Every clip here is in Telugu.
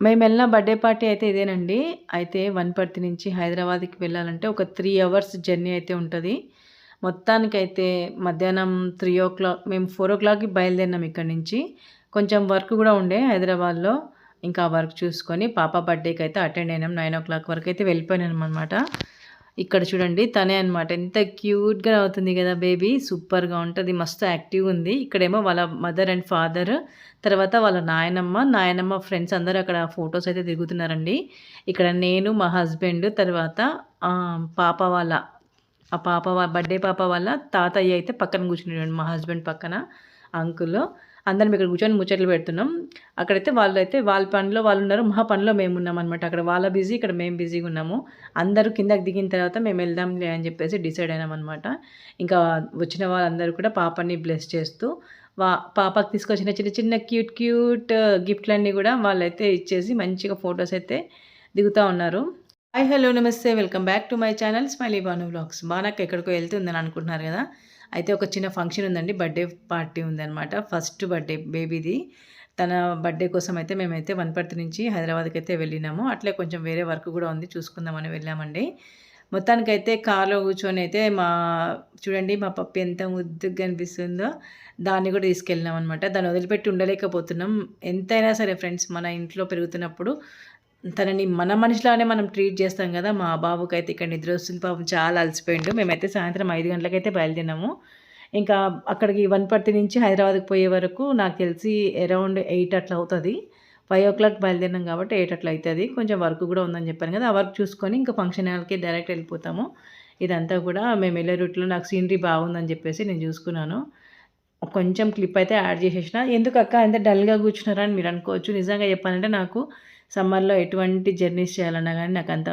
మేమెళ్ళిన బర్త్‌డే పార్టీ అయితే ఇదేనండి. అయితే వనపర్తి నుంచి హైదరాబాద్‌కి వెళ్ళాలంటే ఒక 3 అవర్స్ జర్నీ అయితే ఉంటది. మొత్తానికైతే మధ్యాహ్నం 3:00 మేము 4:00కి బయలుదేరినాం ఇక్కడి నుంచి. కొంచెం వర్క్ గూడా ఉండే హైదరాబాద్‌లో. ఇంకా ఆ వర్క్ చూసుకొని పాప బర్త్‌డేకైతే అటెండ్ అయినాం. 9:00 వరకైతే వెళ్ళిపోయినామనమాట. ఇక్కడ చూడండి తనే అనమాట. ఎంత క్యూట్‌గా నవ్వుతుంది గదా బేబీ. సూపర్‌గా ఉంటది. మస్తు యాక్టివ్‌గుంది. ఇక్కడేమో వాళ్ళ మదర్ అండ్ ఫాదర్, తర్వాత వాళ్ళ నాయనమ్మ, నాయనమ్మ ఫ్రెండ్స్ అందరూ అక్కడ ఫోటోస్ అయితే దిగుతున్నారండి. ఇక్కడ నేను, మా హస్బెండ్ తర్వాత పాప వాళ్ళ ఆ పాప బర్త్‌డే పాప వాళ్ళ తాతయ్య అయితే పక్కన కూర్చున్నాడండి. మా హస్బెండ్ పక్కన అంకుల్. అందరం ఇక్కడ కూర్చొని ముచ్చట్లు పెడుతున్నాం. అక్కడైతే వాళ్ళైతే వాళ్ళ పనిలో వాళ్ళున్నారు. మా పనిలో మేమున్నామనమాట. అక్కడ వాళ్ళ బిజీ, ఇక్కడ మేము బిజీగున్నాము. అందరూ కిందకి దిగిన తర్వాత మేము వెళ్దాంలే అని చెప్పేసి డిసైడ్ అయినామనమాట. ఇంకా వచ్చిన వాళ్ళందరూ కూడా పాపని బ్లెస్ చేస్తూ వా పాపకి తీసుకొచ్చిన చిన్న చిన్న క్యూట్ క్యూట్ గిఫ్ట్‌లన్నీ గూడా వాళ్ళైతే ఇచ్చేసి మంచిగా ఫోటోస్ అయితే దిగుతా ఉన్నారు. హాయ్! హలో! నమస్తే. Welcome back to my channel smiley Bhanu vlogs. బానక్క ఎక్కడికో ఎళ్తుందని అనుకుంటున్నారు గదా! అయితే ఒక చిన్న ఫంక్షన్ ఉందండి. బర్త్‌డే పార్టీ ఉందనమాట. ఫస్ట్ బర్త్‌డే బేబీది. తన బర్త్‌డే కోసం అయితే మేమైతే వనపర్తి నుంచి హైదరాబాద్‌కైతే వెళ్ళినాము. అట్లే కొంచెం వేరే వర్క్ గూడా ఉంది చూసుకుందామని వెళ్ళామండి. మొత్తానికైతే కార్‌లో కూర్చొని అయితే చూడండి మా పప్పి ఎంత ముద్దుగా కనిపిస్తుందో దాన్ని గూడా తీసుకెళ్ళినామనమాట. దాన్ని వదిలిపెట్టి ఉండలేకపోతున్నాం. ఎంతైనా సరే ఫ్రెండ్స్ మన ఇంట్లో పెరుగుతున్నప్పుడు తనని మన మనిషిలానే మనం ట్రీట్ చేస్తాం గదా! మా బాబుకైతే ఇక్కడ నిద్రొస్తుంది పాపం చాలా అలసిపోయిండు. మేమైతే సాయంత్రం 5 గంటలకైతే బయలుదేరినాము. ఇంకా అక్కడికి వనపర్తి నుంచి హైదరాబాద్‌కి పోయే వరకు నాకు తెలిసి అరౌండ్ 8 అట్లా అవుతది. 5:00 బయలుదేరినాం కాబట్టి 8 అట్లా అయితది. కొంచెం వర్క్ గూడా ఉందని చెప్పాను గదా! ఆ వర్క్ చూసుకొని ఇంకా ఫంక్షన్ హాల్‌కి డైరెక్ట్ వెళ్ళిపోతాము. ఇదంతా కూడా మేమెళ్ళే రూట్‌లో నాకు సీనరీ బాగుందని చెప్పేసి నేను చూసుకున్నాను. కొంచెం క్లిప్ అయితే యాడ్ చేసేసిన. ఎందుకక్క ఇంత డల్‌గా కూర్చున్నారా అని మీరు అనుకోవచ్చు. నిజంగా చెప్పాలంటే నాకు సమ్మర్‌లో ఎటువంటి జర్నీస్ చేయాలన్నా గానీ నాకంత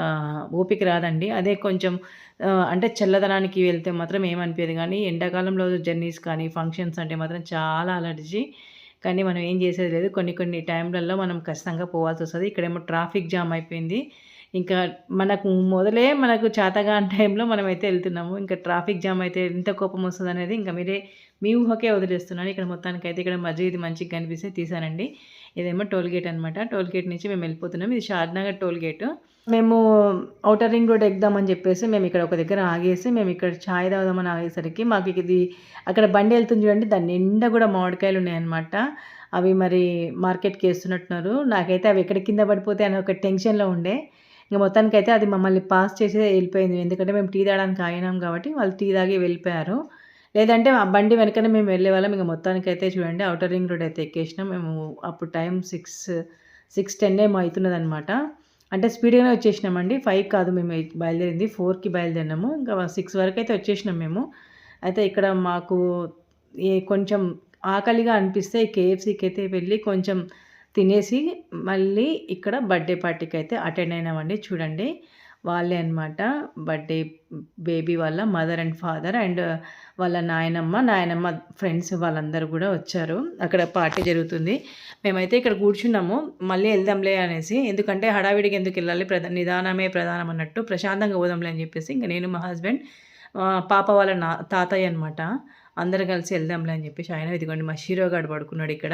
ఓపిక రాదండి. అదే కొంచెం అంటే చల్లదనానికి వెళ్తే మాత్రం ఏమనిపియదు గానీ, ఎండాకాలంలో జర్నీస్ కానీ, ఫంక్షన్స్ అంటే మాత్రం చాలా అలర్జీ. కానీ మనం ఏం చేసేది లేదు. కొన్ని కొన్ని టైంలలో మనం ఖచ్చితంగా పోవాల్సొస్తది. ఇక్కడేమో ట్రాఫిక్ జామ్ అయిపోయింది. ఇంకా మనకు చేతగాని టైంలో మనమైతే ఎళ్తున్నాము. ఇంకా ట్రాఫిక్ జామ్ అయితే ఎంత కోపమొస్తదనేది ఇంకా మీ ఊహకే వదిలేస్తున్నాను. ఇక్కడ మొత్తానికైతే ఇక్కడ మసీదు మంచిగా కనిపిస్తే తీశానండి. ఇదేమో టోల్ గేట్ అనమాట. టోల్ గేట్ నుంచి మేము వెళ్ళిపోతున్నాం. ఇది షాద్‌నగర్ టోల్ గేటు. మేము ఔటర్ రింగ్ రోడ్ ఎక్కుదామని చెప్పేసి మేమిక్కడ ఒక దగ్గర ఆగేసి మేమిక్కడ చాయ్ తాగుదామని ఆగేసరికి మాకు ఇది అక్కడ బండి ఎళ్తుంది చూడండి. దాని నిండా గూడా మామిడికాయలున్నాయన్నమాట. అవి మరి మార్కెట్‌కేస్తున్నట్టున్నారు. నాకైతే అవి ఎక్కడ కింద పడిపోతాయి అని ఒక టెన్షన్‌లో ఉండే. ఇంక మొత్తానికైతే అది మమ్మల్ని పాస్ చేసే ఎళ్ళిపోయింది. ఎందుకంటే మేము టీ తాగడానికి ఆగినాం కాబట్టి వాళ్ళు టీ తాగి వెళ్ళిపోయారు. లేదంటే ఆ బండి వెనకనే మేము వెళ్ళేవాళ్ళం. ఇంక మొత్తానికైతే చూడండి ఔటర్ రింగ్ రోడ్ అయితే ఎక్కేసినాం. మేము అప్పుడు టైం 6:10 ఏమో అయితున్నదనమాట. అంటే స్పీడ్‌గానే వచ్చేసినామండి. 5 కాదు మేము బయలుదేరింది 4కి బయలుదేరినాము. ఇంకా 6 వరకైతే వచ్చేసినాం మేము. అయితే ఇక్కడ మాకు కొంచెం ఆకలిగా అనిపిస్తే కేఎఫ్‌సీకైతే వెళ్ళి కొంచెం తినేసి మళ్ళీ ఇక్కడ బర్త్‌డే పార్టీకైతే అటెండ్ అయినామండి. చూడండి వాళ్ళే అనమాట బర్త్‌డే బేబీ వాళ్ళ మదర్ అండ్ ఫాదర్ అండ్ వాళ్ళ నాయనమ్మ ఫ్రెండ్స్ వాళ్ళందరూ గూడా వచ్చారు. అక్కడ పార్టీ జరుగుతుంది. మేమైతే ఇక్కడ కూర్చున్నాము. మళ్ళీ ఎళ్దాంలే అనేసి. ఎందుకంటే హడావిడిగా ఎందుకెళ్ళాలి నిదానమే ప్రధానం అన్నట్టు ప్రశాంతంగా పోదాంలే అని జెప్పేసి ఇంక నేను మా హస్బెండ్ పాప వాళ్ళ తాతయ్య అనమాట. అందరం కలిసి ఎళ్దాంలే అని జెప్పేసి ఆయన ఇదిగోండి మా షీరో గాడు పడుకున్నాడిక్కడ.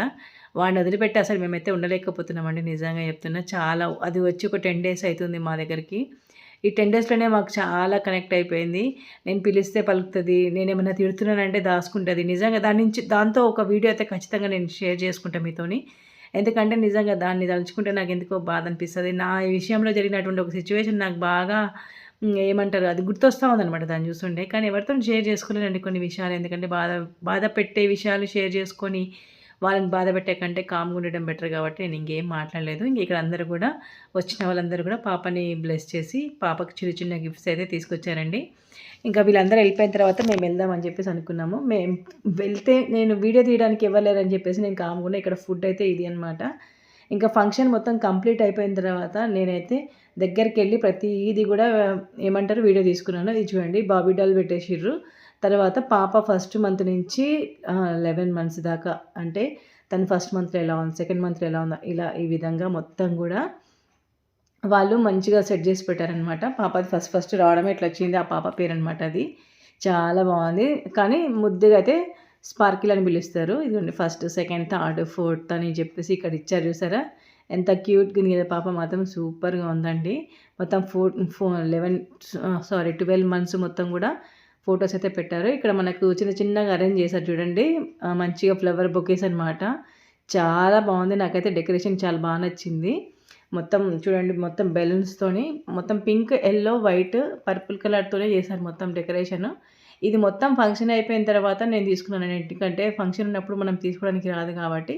వాడిని వదిలిపెట్టి అసలు మేమైతే ఉండలేకపోతున్నామండి నిజంగా చెప్తున్నా. చాలా అది వచ్చి ఒక 10 డేస్ అయితుంది మా దగ్గరికి. ఈ 10 డేస్‌లోనే మాకు చాలా కనెక్ట్ అయిపోయింది. నేను పిలిస్తే పలుకుతది. నేనేమన్నా తిడుతున్నానంటే దాసుకుంటది. నిజంగా దాంతో ఒక వీడియో అయితే ఖచ్చితంగా నేను షేర్ చేసుకుంటా మీతోని. ఎందుకంటే నిజంగా దాన్ని తలుచుకుంటే నాకెందుకో బాధ అనిపిస్తది. నా విషయంలో జరిగినటువంటి ఒక సిట్యుయేషన్ నాకు బాగా ఏమంటారు అది గుర్తొస్తా ఉందనమాట దాన్ని చూస్తుంటే. కానీ ఎవరితోని షేర్ చేసుకోలేనండి కొన్ని విషయాలు. ఎందుకంటే బాధ పెట్టే విషయాలు షేర్ చేసుకొని వాళ్ళని బాధపెట్టే కంటే కామ్‌గా ఉండడం బెటర్ కాబట్టి నేను ఇంకేం మాట్లాడలేదు. ఇక్కడ అందరూ గూడా వచ్చిన వాళ్ళందరూ గూడా పాపని బ్లెస్ చేసి పాపకి చిన్న చిన్న గిఫ్ట్స్ అయితే తీసుకొచ్చారండి. ఇంకా వీళ్ళందరూ ఎళ్ళిపోయిన తర్వాత మేము వెళ్దాం అని చెప్పేసి అనుకున్నాము. వెళ్తే నేను వీడియో తీయడానికి ఎవరు లేరని చెప్పేసి నేను కామ్‌గా ఉన్నా. ఇక్కడ ఫుడ్ అయితే ఇది అనమాట. ఇంకా ఫంక్షన్ మొత్తం కంప్లీట్ అయిపోయిన తర్వాత నేనైతే దగ్గరికెళ్ళి ప్రతీది గూడా ఏమంటారు వీడియో తీసుకున్నాను. ఇది చూడండి బాబీ డాల్ పెట్టేసిర్రు. తర్వాత పాప ఫస్ట్ మంత్ నుంచి 11 మంత్స్ దాకా అంటే తను ఫస్ట్ మంత్‌లో ఎలా ఉంది, సెకండ్ మంత్‌లో ఎలా ఉందో ఇలా ఈ విధంగా మొత్తం గూడా వాళ్ళు మంచిగా సెట్ జేసి పెట్టారనమాట. పాపది ఫస్ట్ ఫస్ట్ రావడమే ఇట్లొచ్చింది. ఆ పాప పేరనమాట అది. చాలా బావుంది. కానీ ముద్దుగా అయితే స్పార్కిల్ అని పిలుస్తారు. ఇదిగోండి ఫస్ట్, సెకండ్, థర్డ్, ఫోర్త్ అని చెప్పేసి ఇక్కడ ఇచ్చారు చూసారా? ఎంత క్యూట్గా ఉంది కదా పాప, మాత్రం సూపర్గా ఉందండి. మొత్తం 12 మంత్స్ మొత్తం కూడా ఫొటోస్ అయితే పెట్టారు. ఇక్కడ మనకు చిన్న చిన్నగా అరేంజ్ చేశారు చూడండి, మంచిగా ఫ్లవర్ బొకేస్ అనమాట. చాలా బాగుంది, నాకైతే డెకరేషన్ చాలా బాగా నచ్చింది. మొత్తం చూడండి, మొత్తం బెలూన్స్తోని మొత్తం పింక్, ఎల్లో, వైట్, పర్పుల్ కలర్తోనే చేశారు మొత్తం డెకరేషన్. ఇది మొత్తం ఫంక్షన్ అయిపోయిన తర్వాత నేను తీసుకున్నాను, ఎందుకంటే ఫంక్షన్ ఉన్నప్పుడు మనం తీసుకోవడానికి రాదు కాబట్టి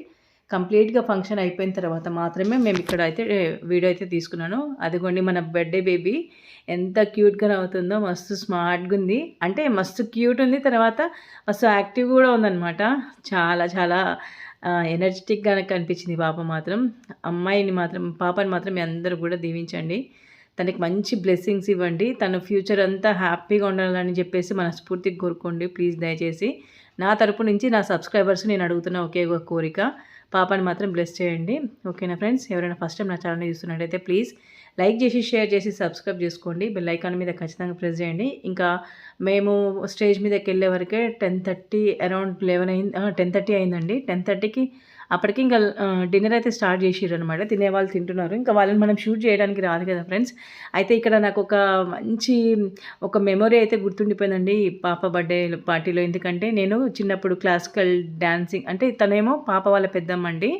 కంప్లీట్గా ఫంక్షన్ అయిపోయిన తర్వాత మాత్రమే మేము ఇక్కడ అయితే వీడియో అయితే తీసుకున్నాను. అదిగోండి మన బర్త్డే బేబీ ఎంత క్యూట్గా అవుతుందో, మస్తు స్మార్ట్గా ఉంది, అంటే మస్తు క్యూట్ ఉంది, తర్వాత మస్తు యాక్టివ్ కూడా ఉందన్నమాట. చాలా చాలా ఎనర్జెటిక్గా కనిపించింది పాప మాత్రం. పాపని మాత్రం మీ అందరూ కూడా దీవించండి, తనకి మంచి బ్లెస్సింగ్స్ ఇవ్వండి, తన ఫ్యూచర్ అంతా హ్యాపీగా ఉండాలని చెప్పేసి మనస్ఫూర్తిగా కోరుకోండి ప్లీజ్. దయచేసి నా తరపు నుంచి నా సబ్స్క్రైబర్స్ నేను అడుగుతున్న ఒకే ఒక కోరిక, పాపని మాత్రం బ్లెస్ చేయండి. ఓకేనా ఫ్రెండ్స్, ఎవరైనా ఫస్ట్ టైం నా ఛానల్ని చూస్తున్నట్టయితే ప్లీజ్ లైక్ చేసి, షేర్ చేసి, సబ్స్క్రైబ్ చేసుకోండి. బెల్ ఐకాన్ మీద ఖచ్చితంగా ప్రెస్ చేయండి. ఇంకా మేము స్టేజ్ మీదకి వెళ్ళే వరకే 10:30 అరౌండ్ 11 అయింది, 10:30 అయిందండి. 10:30కి అప్పటికి ఇంకా డిన్నర్ అయితే స్టార్ట్ చేసిర్రు అనమాట. తినేవాళ్ళు తింటున్నారు, ఇంకా వాళ్ళని మనం షూట్ చేయడానికి రాదు కదా ఫ్రెండ్స్. అయితే ఇక్కడ నాకు ఒక మెమొరీ అయితే గుర్తుండిపోయిందండి పాప బర్త్డే పార్టీలో. ఎందుకంటే నేను చిన్నప్పుడు క్లాసికల్ డ్యాన్సింగ్, అంటే తనేమో పాప వాళ్ళ పెద్దమ్మండి.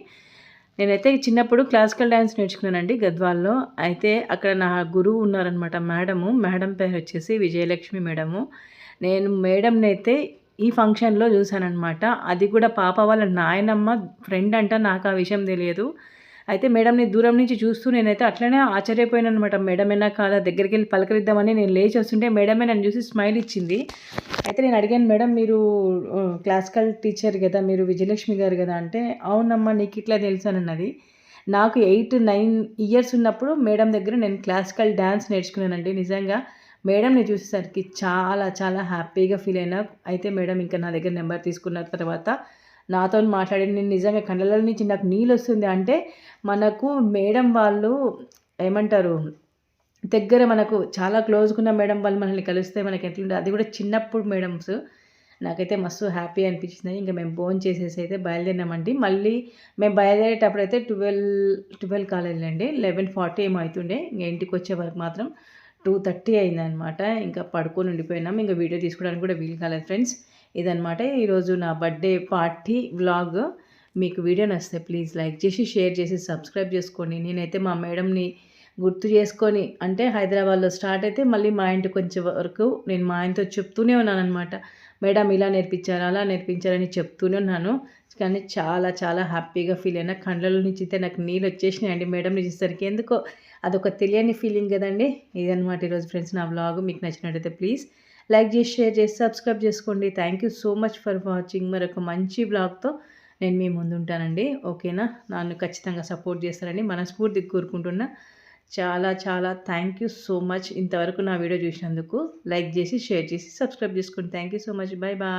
నేనైతే చిన్నప్పుడు క్లాసికల్ డ్యాన్స్ నేర్చుకున్నానండి గద్వాల్లో. అయితే అక్కడ నా గురువు ఉన్నారనమాట, మేడం పేరు వచ్చేసి విజయలక్ష్మి మేడము. నేను మేడంని అయితే ఈ ఫంక్షన్లో చూశానమాట. అది కూడా పాప వాళ్ళ నాయనమ్మ ఫ్రెండ్ అంట, నాకు ఆ విషయం తెలియదు. అయితే మేడంని దూరం నుంచి చూస్తూ నేనైతే అట్లనే ఆశ్చర్యపోయాను అనమాట. మేడమేనా కాదా, దగ్గరికి వెళ్ళి పలకరిద్దామని నేను లేచి వస్తుంటే మేడమే నన్ను చూసి స్మైల్ ఇచ్చింది. అయితే నేను అడిగాను, మేడం మీరు క్లాసికల్ టీచర్ కదా, మీరు విజయలక్ష్మి గారు కదా అంటే, అవునమ్మా నీకు ఇట్లా తెలుసానన్నది. నాకు 8-9 ఇయర్స్ ఉన్నప్పుడు మేడం దగ్గర నేను క్లాసికల్ డ్యాన్స్ నేర్చుకున్నానండి. నిజంగా మేడంని చూసేసరికి చాలా చాలా హ్యాపీగా ఫీల్ అయినా. అయితే మేడం ఇంకా నా దగ్గర నెంబర్ తీసుకున్న తర్వాత నాతో మాట్లాడి, నేను నిజంగా కళ్ళలో నుంచి నాకు నీళ్ళు వస్తుంది. అంటే మనకు మేడం వాళ్ళు ఏమంటారు, దగ్గర మనకు చాలా క్లోజ్గా మేడం వాళ్ళు మనల్ని కలిస్తే మనకి ఎట్లుంటుంది, అది కూడా చిన్నప్పుడు మేడమ్స్. నాకైతే మస్తు హ్యాపీ అనిపించింది. ఇంకా మేము భోజనం చేసేసి అయితే బయలుదేరినామండి. మళ్ళీ మేము బయలుదేరేటప్పుడు అయితే 12 కాలేదండి, 11:40 ఏమో అవుతుండే. ఇంకా ఇంటికి వచ్చే వరకు మాత్రం 2:30 అయిందనమాట. ఇంకా పడుకొని ఉండిపోయినాం, ఇంకా వీడియో తీసుకోవడానికి కూడా వీలు కాలేదు ఫ్రెండ్స్. ఇదనమాట ఈరోజు నా బర్త్డే పార్టీ వ్లాగ్. మీకు వీడియో నచ్చితే ప్లీజ్ లైక్ చేసి, షేర్ చేసి, సబ్స్క్రైబ్ చేసుకోండి. నేనైతే మా మేడంని గుర్తు చేసుకొని, అంటే హైదరాబాద్లో స్టార్ట్ అయితే మళ్ళీ మా ఇంటికి వచ్చే వరకు నేను మా ఆయనతో చెప్తూనే ఉన్నాను అనమాట. మేడం ఇలా నేర్పించారు, అలా నేర్పించారని చెప్తూనే ఉన్నాను. కానీ చాలా చాలా హ్యాపీగా ఫీల్ అయినా. కళ్ళలో నుంచి అయితే నాకు నీళ్ళు వచ్చేసినాయండి మేడంని చూసేసరికి. ఎందుకో అదొక తెలియని ఫీలింగ్ కదండి. ఇదనమాట ఈరోజు ఫ్రెండ్స్ నా వ్లాగ్. మీకు నచ్చినట్టయితే ప్లీజ్ లైక్ చేసి, షేర్ చేసి, సబ్స్క్రైబ్ చేసుకోండి. Thank you so much for watching. మరొక మంచి వ్లాగ్తో నేను మీ ముందు ఉంటానండి. ఓకేనా, నన్ను ఖచ్చితంగా సపోర్ట్ చేస్తారని మనస్ఫూర్తిగా కోరుకుంటున్నా. చాలా చాలా థ్యాంక్ యూ సో మచ్ ఇంతవరకు నా వీడియో చూసినందుకు. లైక్ చేసి, షేర్ చేసి, సబ్స్క్రైబ్ చేసుకోండి. Thank you so much. Bye bye.